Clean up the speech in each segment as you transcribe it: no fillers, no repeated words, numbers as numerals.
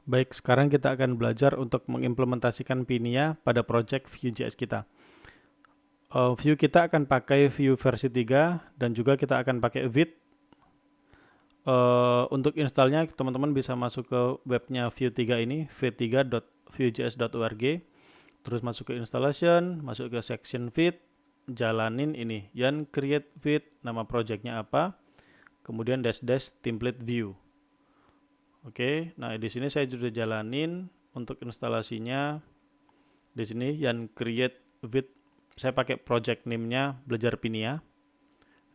Baik, sekarang kita akan belajar untuk mengimplementasikan Pinia pada project Vue.js kita. Vue kita akan pakai Vue versi 3 dan juga kita akan pakai Vite. Untuk installnya teman-teman bisa masuk ke webnya Vue 3 ini, v3.vuejs.org, terus masuk ke installation, masuk ke section Vite, jalanin ini, yarn create Vite, nama projectnya apa, kemudian dash template view. Oke, nah di sini saya sudah jalanin untuk instalasinya. Di sini yang create with saya pakai project name-nya belajar Pinia,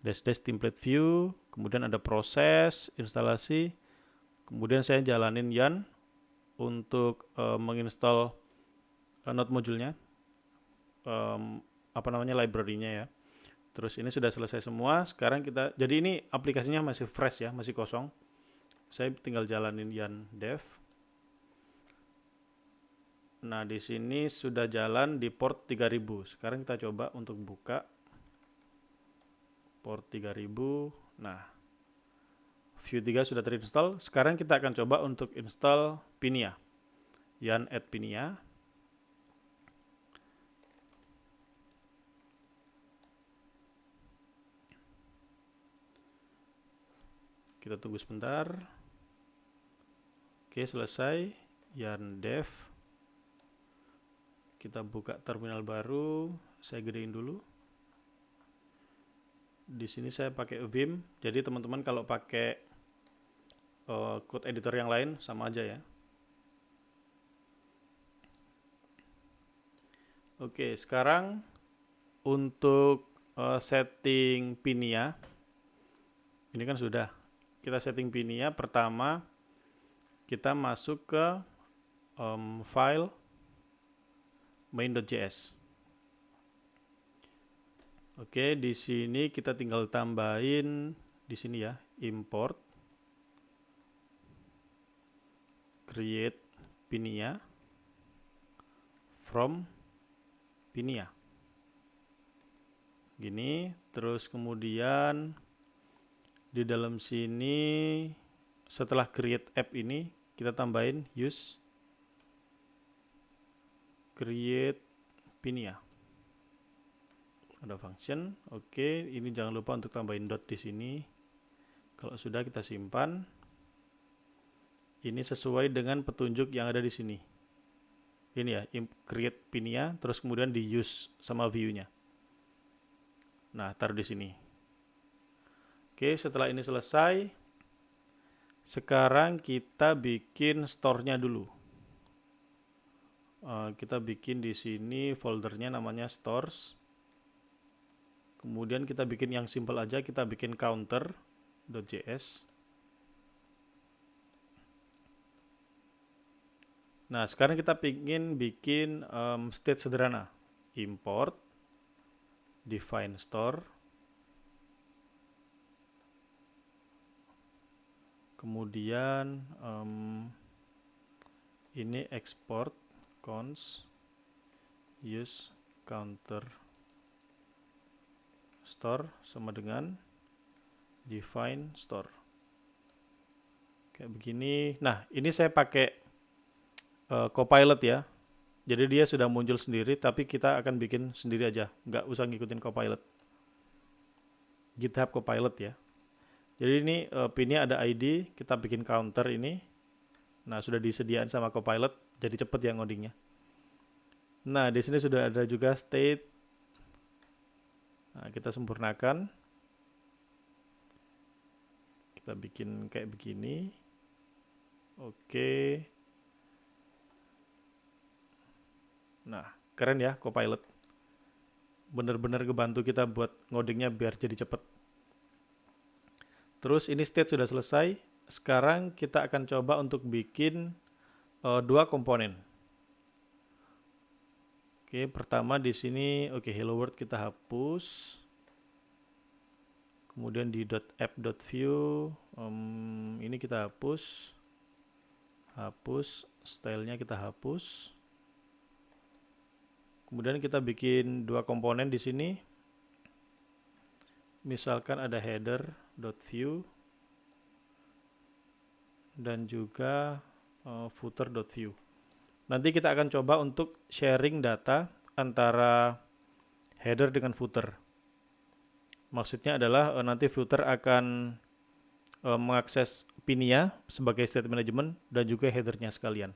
dash template view, kemudian ada proses instalasi, kemudian saya jalanin Yan untuk menginstal node modulnya, apa namanya library-nya ya. Terus ini sudah selesai semua. Sekarang kita, jadi ini aplikasinya masih fresh ya, masih kosong. Saya tinggal jalanin Yan dev. Nah, di sini sudah jalan di port 3000. Sekarang kita coba untuk buka port 3000. Nah, Vue 3 sudah terinstall. Sekarang kita akan coba untuk install Pinia. Yarn add Pinia. Kita tunggu sebentar. Oke, selesai. Yarn dev. Kita buka terminal baru. Saya gedein dulu. Di sini saya pakai Vim. Jadi teman-teman kalau pakai code editor yang lain sama aja ya. Oke, sekarang untuk setting Pinia. Ini kan sudah. Kita setting Pinia. Pertama, kita masuk ke file main.js. Oke, di sini kita tinggal tambahin di sini ya, import create Pinia from Pinia. Gini, terus kemudian di dalam sini setelah create app ini kita tambahin use create Pinia. Ada function. Oke, ini jangan lupa untuk tambahin dot di sini. Kalau sudah kita simpan. Ini sesuai dengan petunjuk yang ada di sini. Ini ya, create Pinia, terus kemudian di use sama view-nya. Nah, taruh di sini. Oke, setelah ini selesai, sekarang kita bikin store-nya dulu. Kita bikin di sini foldernya namanya stores. Kemudian kita bikin yang simple aja, kita bikin counter.js. Nah, sekarang kita ingin bikin state sederhana. Import, define store, kemudian ini export cons use counter store sama dengan define store. Kayak begini. Nah, ini saya pakai Copilot ya. Jadi dia sudah muncul sendiri, tapi kita akan bikin sendiri aja, nggak usah ngikutin Copilot. GitHub Copilot ya. Jadi ini pinnya ada ID, kita bikin counter ini. Nah, sudah disediakan sama Copilot, jadi cepet ya ngodingnya. Nah, di sini sudah ada juga state. Nah, kita sempurnakan. Kita bikin kayak begini. Oke. Nah, keren ya Copilot. Bener-bener ngebantu kita buat ngodingnya biar jadi cepet. Terus ini state sudah selesai. Sekarang kita akan coba untuk bikin dua komponen. Oke, pertama di sini hello world kita hapus. Kemudian di .app.view ini kita hapus. Hapus, stylenya kita hapus. Kemudian kita bikin dua komponen di sini. Misalkan ada header.view dan juga footer.view. Nanti kita akan coba untuk sharing data antara header dengan footer. Maksudnya adalah nanti footer akan mengakses PIN-nya sebagai state management dan juga headernya sekalian.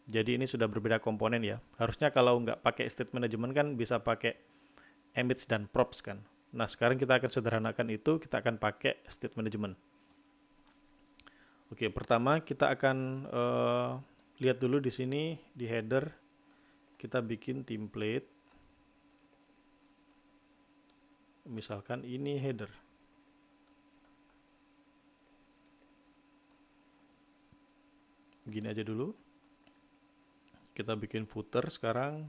Jadi ini sudah berbeda komponen ya. Harusnya kalau nggak pakai state management kan bisa pakai image dan props kan. Nah sekarang kita akan sederhanakan itu, kita akan pakai state management. Oke, pertama kita akan lihat dulu di sini di header kita bikin template. Misalkan ini header. Gini aja dulu. Kita bikin footer sekarang.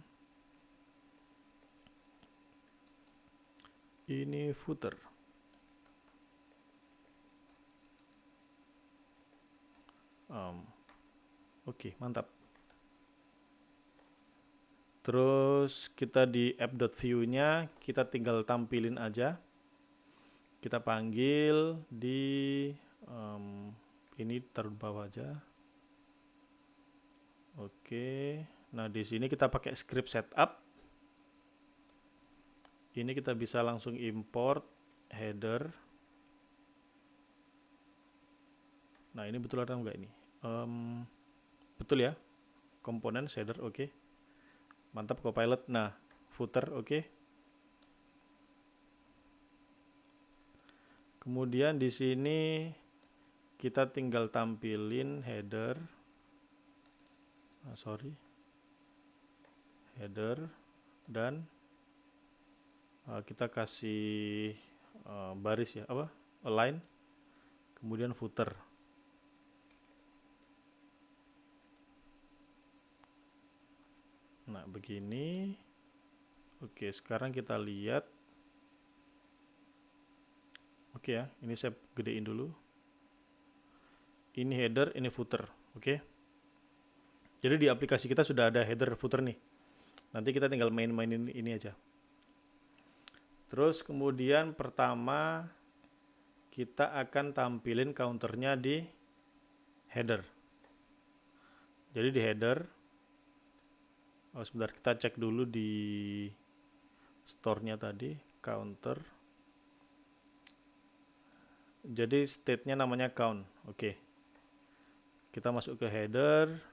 Ini footer. Oke, mantap. Terus kita di app.view-nya kita tinggal tampilin aja. Kita panggil di ini taruh bawah aja. Oke. Nah, di sini kita pakai script setup. Ini kita bisa langsung import header. Nah, ini betul atau enggak ini? Betul ya. Komponen header oke. Mantap Copilot. Nah, footer oke. Kemudian di sini kita tinggal tampilin header. Header dan kita kasih baris ya, align. Kemudian footer. Nah, begini. Oke, sekarang kita lihat. Oke ya, ini saya gedein dulu. Ini header, ini footer. Oke. Jadi di aplikasi kita sudah ada header footer nih. Nanti kita tinggal main-mainin ini aja. Terus kemudian pertama kita akan tampilin counternya di header. Jadi di header, sebentar kita cek dulu di store-nya tadi, counter. Jadi state-nya namanya count. Oke. Kita masuk ke header.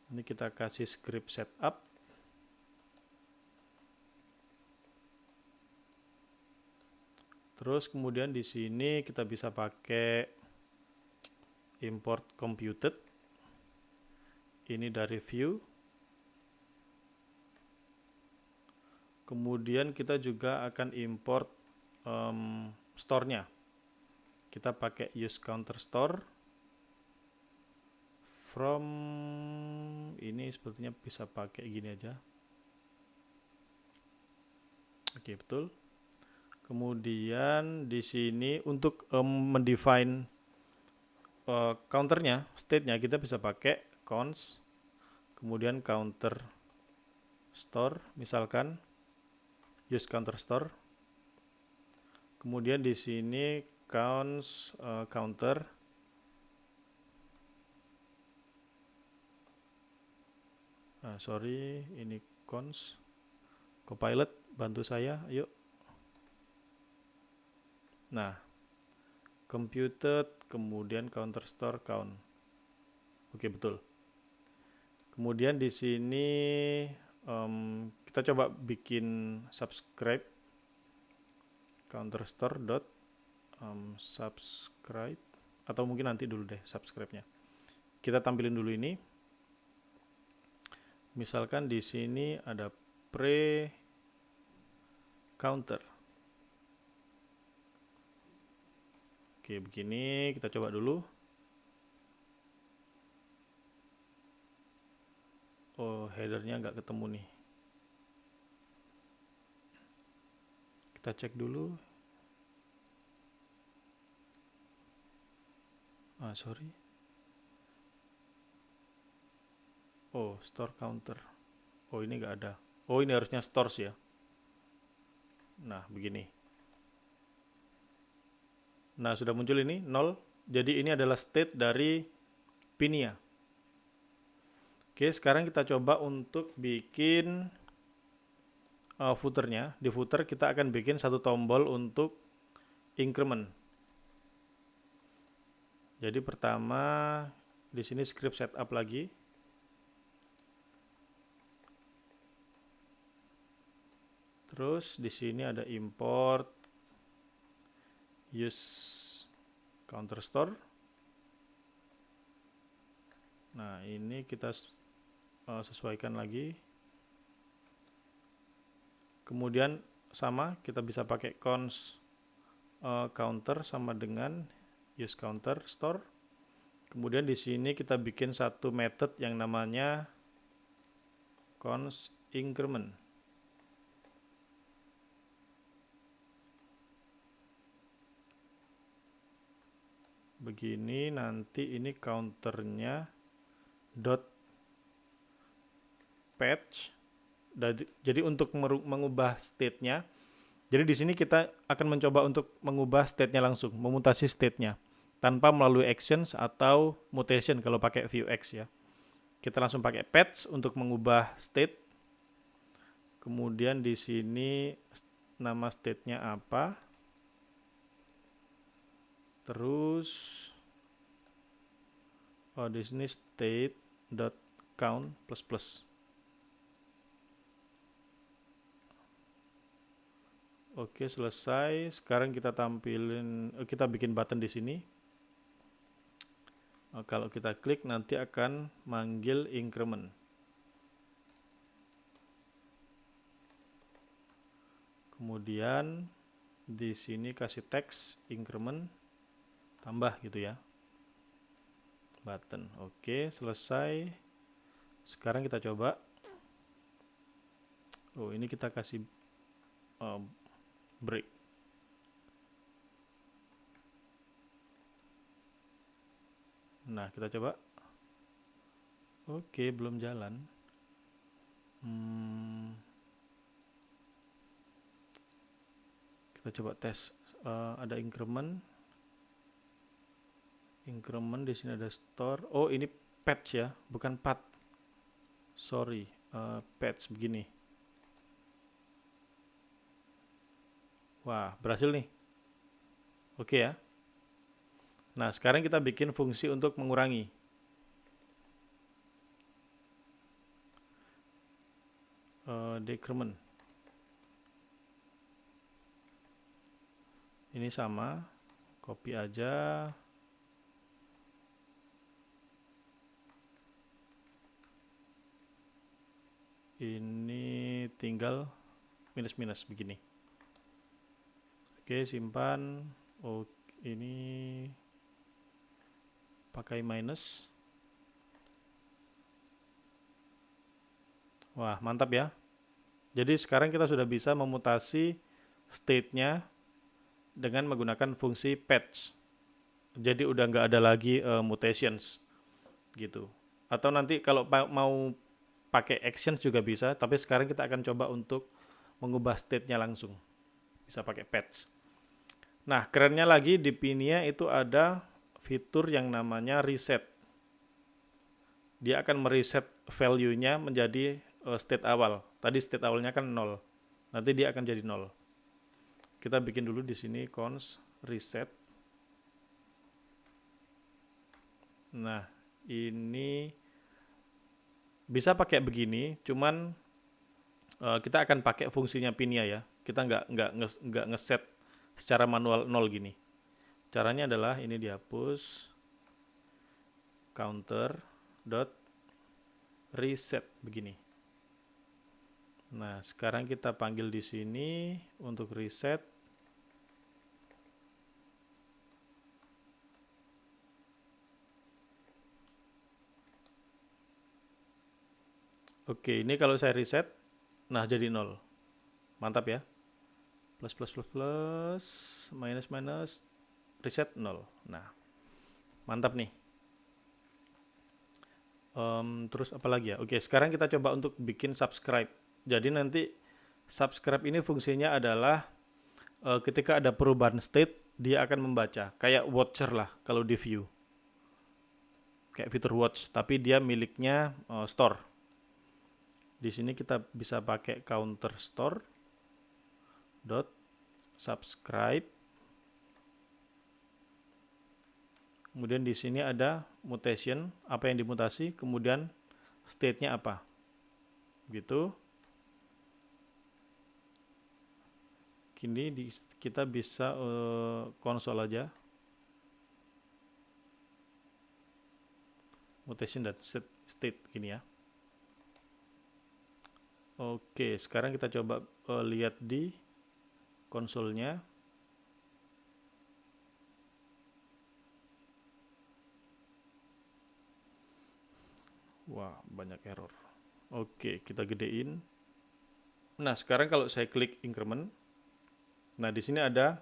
Ini kita kasih script setup. Terus kemudian di sini kita bisa pakai import computed. Ini dari view. Kemudian kita juga akan import store-nya. Kita pakai use counter store. From ini sepertinya bisa pakai gini aja. Oke, betul. Kemudian di sini untuk mendefine counternya, state-nya kita bisa pakai const, kemudian counter store, misalkan use counter store. Kemudian di sini const counter. Ini const. Copilot bantu saya, yuk. Nah, computed, kemudian counter store count. Oke, betul. Kemudian di sini kita coba bikin subscribe counter store dot subscribe, atau mungkin nanti dulu deh subscribe-nya. Kita tampilin dulu ini. Misalkan di sini ada pre counter. Oke, begini kita coba dulu. Oh, headernya nggak ketemu nih. Kita cek dulu. Oh, store counter. Oh, ini nggak ada. Oh, ini harusnya stores ya. Nah, begini. Nah, sudah muncul ini 0. Jadi ini adalah state dari pinnya. Oke, sekarang kita coba untuk bikin footernya. Di footer kita akan bikin satu tombol untuk increment. Jadi pertama di sini script setup lagi. Terus di sini ada import use counter store. Nah, ini kita sesuaikan lagi. Kemudian sama, kita bisa pakai cons counter sama dengan use counter store. Kemudian di sini kita bikin satu method yang namanya cons increment. Begini, nanti ini counternya dot patch. Jadi untuk mengubah state-nya, jadi di sini kita akan mencoba untuk mengubah state-nya langsung, memutasi state-nya tanpa melalui actions atau mutation kalau pakai Vuex ya. Kita langsung pakai patch untuk mengubah state. Kemudian di sini nama state-nya apa? Terus di sini state.count plus plus. Oke, selesai. Sekarang kita bikin button di sini. Kalau kita klik nanti akan manggil increment. Kemudian di sini kasih teks increment tambah gitu ya. Button. Oke, selesai. Sekarang kita coba. Oh, ini kita kasih break. Nah, kita coba. Oke, belum jalan. Kita coba tes. Ada increment. Increment di sini ada store. Oh, ini patch ya, bukan path. Sorry, patch begini. Wah, berhasil nih. Oke ya. Nah, sekarang kita bikin fungsi untuk mengurangi. Decrement. Ini sama. Copy aja. Ini tinggal minus-minus begini. Oke, simpan. Oh, ini pakai minus. Wah, mantap ya. Jadi sekarang kita sudah bisa memutasi state-nya dengan menggunakan fungsi patch. Jadi udah nggak ada lagi mutations gitu. Atau nanti kalau mau pakai actions juga bisa, tapi sekarang kita akan coba untuk mengubah state-nya langsung. Bisa pakai patch. Nah, kerennya lagi di Pinia itu ada fitur yang namanya reset. Dia akan mereset value-nya menjadi state awal. Tadi state awalnya kan 0. Nanti dia akan jadi 0. Kita bikin dulu di sini cons reset. Nah, ini bisa pakai begini, cuman kita akan pakai fungsinya Pinia ya. Kita nggak ngeset secara manual 0 gini. Caranya adalah ini dihapus counter dot reset begini. Nah, sekarang kita panggil di sini untuk reset. Oke, ini kalau saya reset, nah jadi 0. Mantap ya. Plus plus plus plus, minus minus, reset 0. Nah, mantap nih. Terus apa lagi ya? Oke, sekarang kita coba untuk bikin subscribe. Jadi nanti subscribe ini fungsinya adalah ketika ada perubahan state, dia akan membaca. Kayak watcher lah kalau di view. kayak fitur watch, tapi dia miliknya store. Di sini kita bisa pakai counter store dot subscribe. Kemudian di sini ada mutation, apa yang dimutasi, kemudian state-nya apa. Gitu. Kini kita bisa konsol aja. Mutation dan state gini ya. Oke, sekarang kita coba lihat di konsolnya. Wah, banyak error. Oke, kita gedein. Nah, sekarang kalau saya klik increment, nah di sini ada,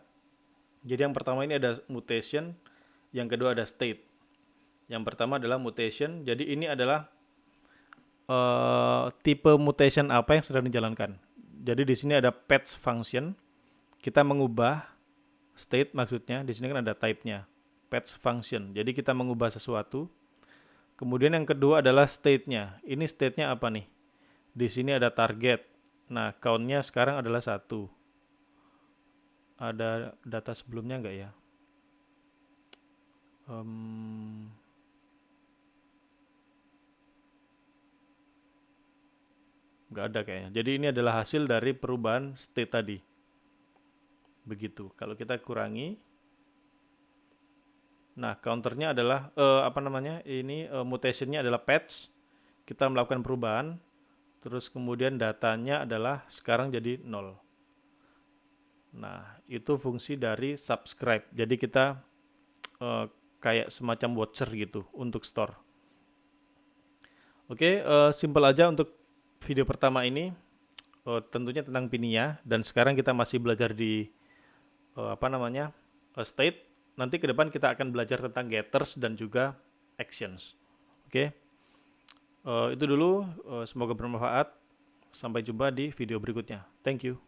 jadi yang pertama ini ada mutation, yang kedua ada state. Yang pertama adalah mutation, jadi ini adalah tipe mutation apa yang sedang dijalankan. Jadi di sini ada patch function, kita mengubah state maksudnya, di sini kan ada type-nya, patch function. Jadi kita mengubah sesuatu. Kemudian yang kedua adalah state-nya. Ini state-nya apa nih? Di sini ada target. Nah, count-nya sekarang adalah 1. Ada data sebelumnya enggak ya? Enggak ada kayaknya. Jadi ini adalah hasil dari perubahan state tadi. Begitu. Kalau kita kurangi, nah counternya adalah ini mutationnya adalah patch. Kita melakukan perubahan, terus kemudian datanya adalah sekarang jadi 0. Nah, itu fungsi dari subscribe. Jadi kita kayak semacam voucher gitu untuk store. Oke, simple aja untuk video pertama ini. Tentunya tentang Pinia, dan sekarang kita masih belajar di state. Nanti ke depan kita akan belajar tentang getters dan juga actions. Oke. Itu dulu, semoga bermanfaat. Sampai jumpa di video berikutnya. Thank you.